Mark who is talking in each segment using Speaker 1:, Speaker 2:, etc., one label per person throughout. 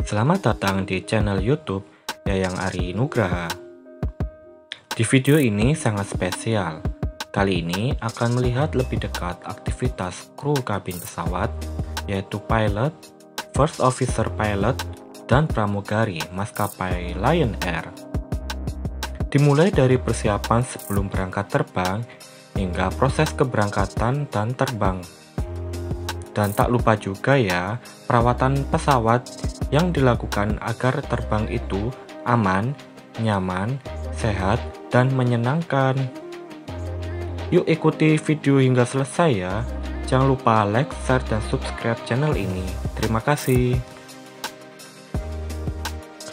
Speaker 1: Selamat datang di channel YouTube Yayang Ari Nugraha. Di video ini sangat spesial. Kali ini akan melihat lebih dekat aktivitas kru kabin pesawat, yaitu pilot, first officer pilot, dan pramugari maskapai Lion Air. Dimulai dari persiapan sebelum berangkat terbang hingga proses keberangkatan dan terbang. Dan tak lupa juga ya, perawatan pesawat yang dilakukan agar terbang itu aman, nyaman, sehat, dan menyenangkan. Yuk ikuti video hingga selesai ya. Jangan lupa like, share, dan subscribe channel ini. Terima kasih.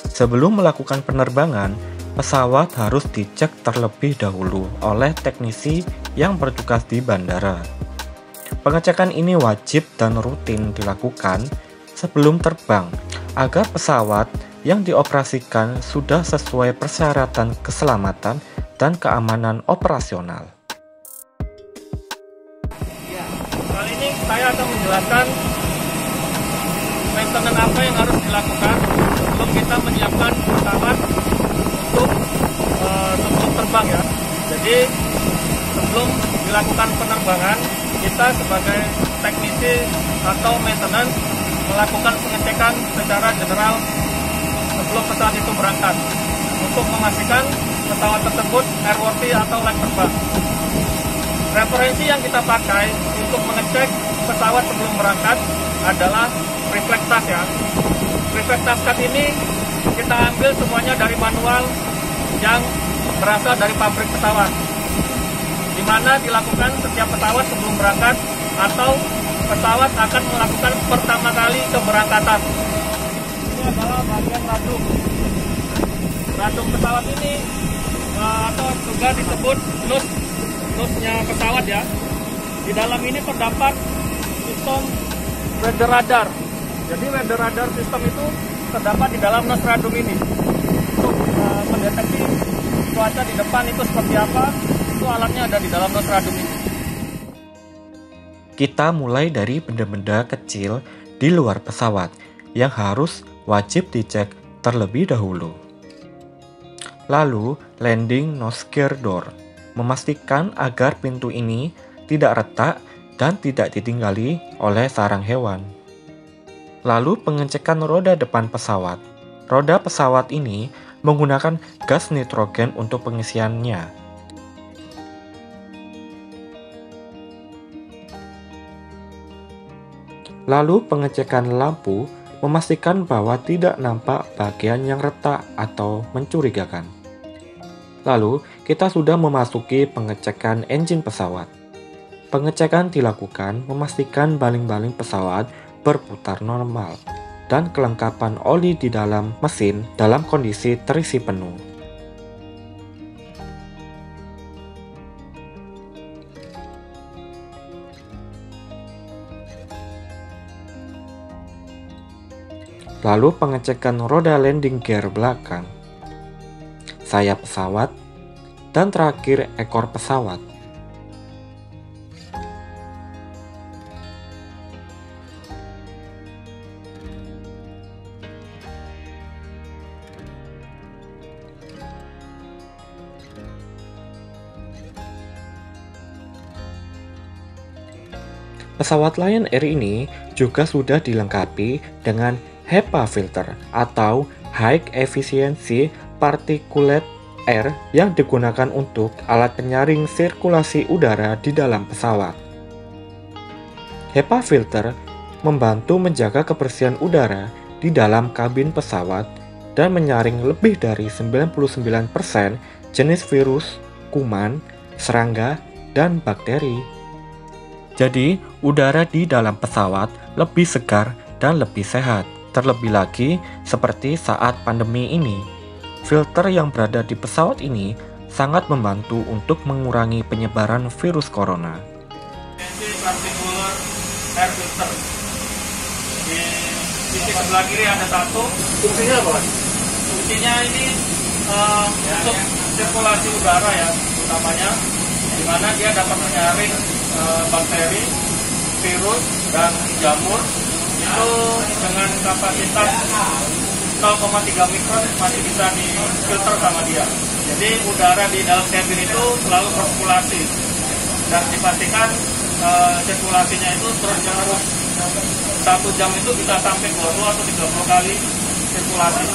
Speaker 1: Sebelum melakukan penerbangan, pesawat harus dicek terlebih dahulu oleh teknisi yang bertugas di bandara. Pengecekan ini wajib dan rutin dilakukan sebelum terbang agar pesawat yang dioperasikan sudah sesuai persyaratan keselamatan dan keamanan operasional.
Speaker 2: Ya, kali ini saya akan menjelaskan maintenance apa yang harus dilakukan sebelum kita menyiapkan pesawat untuk sebelum terbang ya. Jadi sebelum dilakukan penerbangan, kita sebagai teknisi atau maintenance melakukan pengecekan secara general sebelum pesawat itu berangkat untuk memastikan pesawat tersebut airworthy atau layak terbang. Referensi yang kita pakai untuk mengecek pesawat sebelum berangkat adalah reflex task ya. Reflex task ini kita ambil semuanya dari manual yang berasal dari pabrik pesawat, di mana dilakukan setiap pesawat sebelum berangkat atau pesawat akan melakukan pertama kali keberangkatan. Ini adalah bagian radung. Radung pesawat ini atau juga disebut nose-nya pesawat ya. Di dalam ini terdapat sistem weather radar. Jadi weather radar sistem itu terdapat di dalam nose radung ini untuk mendeteksi cuaca di depan itu seperti apa. Itu alatnya ada di dalam nose radung ini.
Speaker 1: Kita mulai dari benda-benda kecil di luar pesawat yang harus wajib dicek terlebih dahulu. Lalu, landing nose gear door, memastikan agar pintu ini tidak retak dan tidak ditinggali oleh sarang hewan. Lalu, pengecekan roda depan pesawat. Roda pesawat ini menggunakan gas nitrogen untuk pengisiannya. Lalu pengecekan lampu, memastikan bahwa tidak nampak bagian yang retak atau mencurigakan. Lalu, kita sudah memasuki pengecekan engine pesawat. Pengecekan dilakukan memastikan baling-baling pesawat berputar normal dan kelengkapan oli di dalam mesin dalam kondisi terisi penuh. Lalu pengecekan roda landing gear belakang, sayap pesawat, dan terakhir ekor pesawat. Pesawat Lion Air ini juga sudah dilengkapi dengan HEPA filter atau High Efficiency Particulate Air yang digunakan untuk alat penyaring sirkulasi udara di dalam pesawat. HEPA filter membantu menjaga kebersihan udara di dalam kabin pesawat dan menyaring lebih dari 99% jenis virus, kuman, serangga, dan bakteri. Jadi, udara di dalam pesawat lebih segar dan lebih sehat. Terlebih lagi, seperti saat pandemi ini, filter yang berada di pesawat ini sangat membantu untuk mengurangi penyebaran virus corona.
Speaker 2: Particular air filter. Di sisi sebelah kiri ada satu. Fungsinya apa? Fungsinya ini untuk sirkulasi udara ya, utamanya, di mana dia dapat menyaring bakteri, virus, dan jamur itu dengan kapasitas 0,3 mikron masih bisa difilter sama dia. Jadi udara di dalam kabin itu selalu bersirkulasi dan dipastikan sirkulasinya itu terus 1 jam itu bisa sampai 20 atau 30 kali sirkulasi.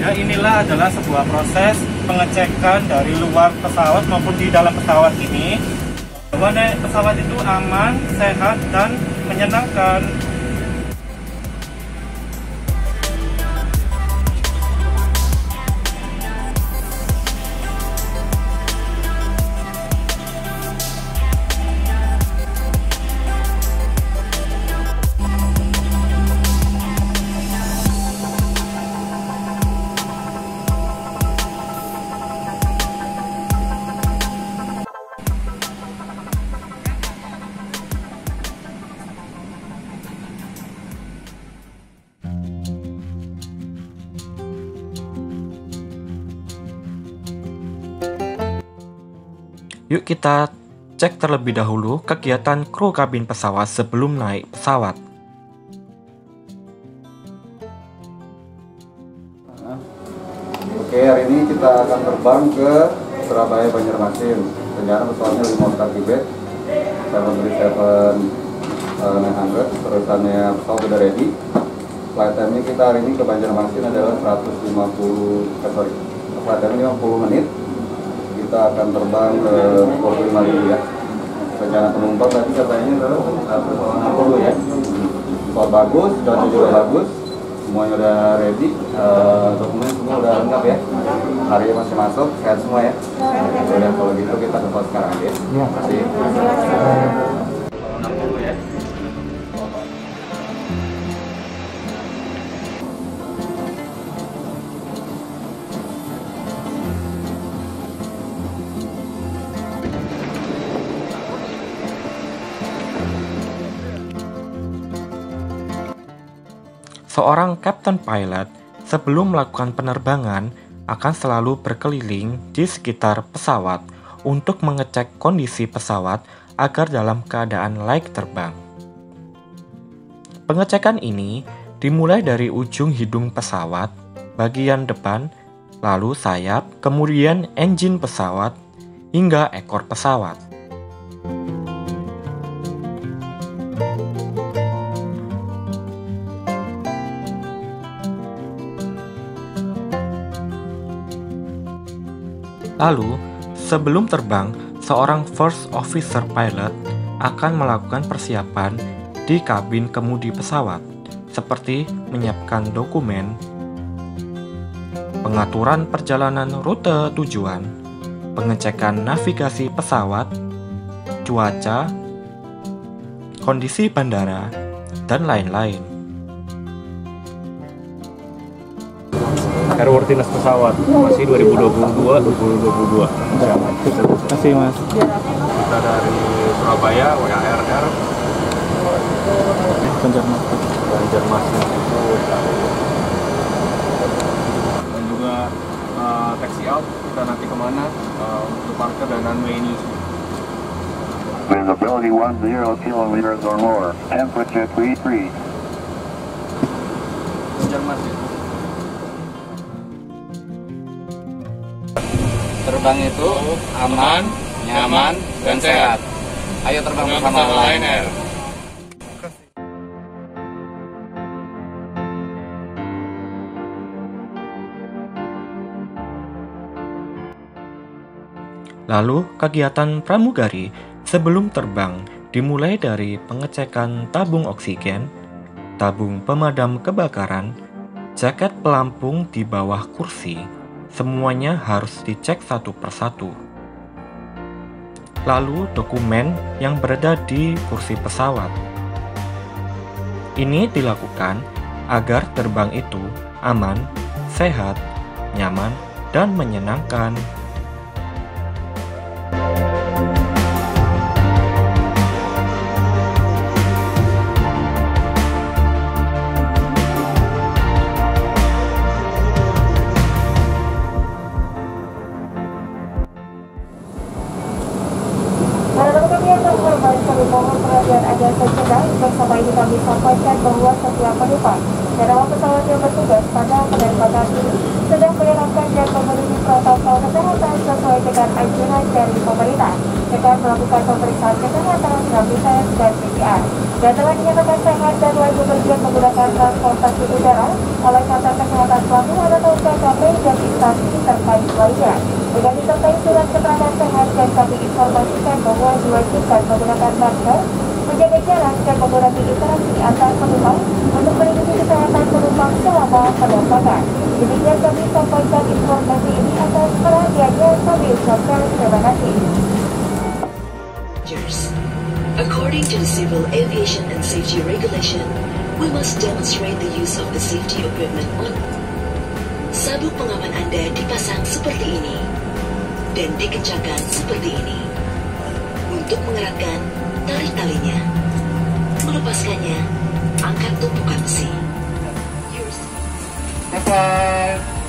Speaker 2: Ya, inilah adalah sebuah proses pengecekan dari luar pesawat maupun di dalam pesawat ini bahwa pesawat itu aman, sehat, dan menyenangkan.
Speaker 1: Yuk kita cek terlebih dahulu kegiatan kru kabin pesawat sebelum naik pesawat.
Speaker 3: Oke, hari ini kita akan terbang ke Surabaya Banjarmasin. Rencana pesawatnya 5 Oscar Tibet 737-900, terusannya pesawat udah ready. Flight time-nya kita hari ini ke Banjarmasin adalah 50 menit. Kita akan terbang ke 25.000 ya. Rencana penumpang tadi katanya adalah 60 ya. Pesawat bagus, cuaca juga bagus, semuanya udah ready, dokumen semua udah lengkap ya. Harinya masih masuk, sehat semua ya. Udah, kalau gitu kita ke pesawat sekarang aja. Terima kasih. 60 ya.
Speaker 1: Seorang captain pilot sebelum melakukan penerbangan akan selalu berkeliling di sekitar pesawat untuk mengecek kondisi pesawat agar dalam keadaan layak terbang. Pengecekan ini dimulai dari ujung hidung pesawat, bagian depan, lalu sayap, kemudian engine pesawat, hingga ekor pesawat. Lalu, sebelum terbang, seorang first officer pilot akan melakukan persiapan di kabin kemudi pesawat, seperti menyiapkan dokumen, pengaturan perjalanan rute tujuan, pengecekan navigasi pesawat, cuaca, kondisi bandara, dan lain-lain.
Speaker 2: Airworthiness pesawat masih 2022. Terima kasih Mas. Kita dari Surabaya, WARR Banjarmasin itu dan juga taxi out. Kita nanti kemana untuk parkir dan runway ini.
Speaker 4: Visibility 10 kilometers or more. Temperature 33.
Speaker 2: Banjarmasin.
Speaker 5: Terbang itu aman, nyaman, dan sehat. Ayo terbang bersama Lion Air.
Speaker 1: Lalu, kegiatan pramugari sebelum terbang dimulai dari pengecekan tabung oksigen, tabung pemadam kebakaran, jaket pelampung di bawah kursi. Semuanya harus dicek satu persatu. Lalu dokumen yang berada di kursi pesawat. Ini dilakukan agar terbang itu aman, sehat, nyaman, dan menyenangkan.
Speaker 6: yang sama ini kami sampaikan bahwa setiap penumpang dan awak pesawat yang bertugas pada penerbangan ini sudah menerapkan dan memenuhi protokol kesehatan sesuai dengan anjuran dari pemerintah dengan melakukan pemeriksaan kesehatan, rapid test, dan PCR. Dan telah dinyatakan sehat dan layak bepergian menggunakan transportasi udara oleh kantor kesehatan pelabuhan atau KKP dan instansi terkait lainnya. Dengan disertai surat keterangan sehat dan kami informasikan bahwa diwajibkan menggunakan masker, menjaga jarak dan mengurangi interaksi antar penumpang untuk melindungi kesehatan penumpang selama penerbangan. Demikian kami sampaikan informasi ini atas perhatiannya, kami ucapkan terima kasih.
Speaker 7: According to the Civil Aviation and Safety Regulation, we must demonstrate the use of the safety equipment on. Sabuk pengaman Anda dipasang seperti ini dan dikencangkan seperti ini. Untuk mengeratkan, tarik talinya. Melepaskannya, angkat tumpukan besi.
Speaker 5: Bye-bye.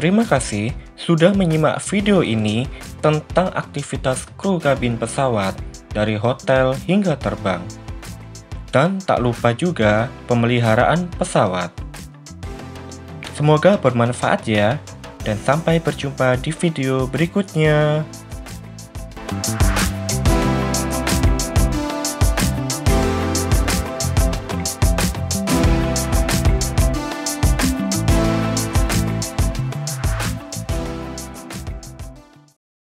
Speaker 1: Terima kasih sudah menyimak video ini tentang aktivitas kru kabin pesawat dari hotel hingga terbang. Dan tak lupa juga pemeliharaan pesawat. Semoga bermanfaat ya, dan sampai berjumpa di video berikutnya.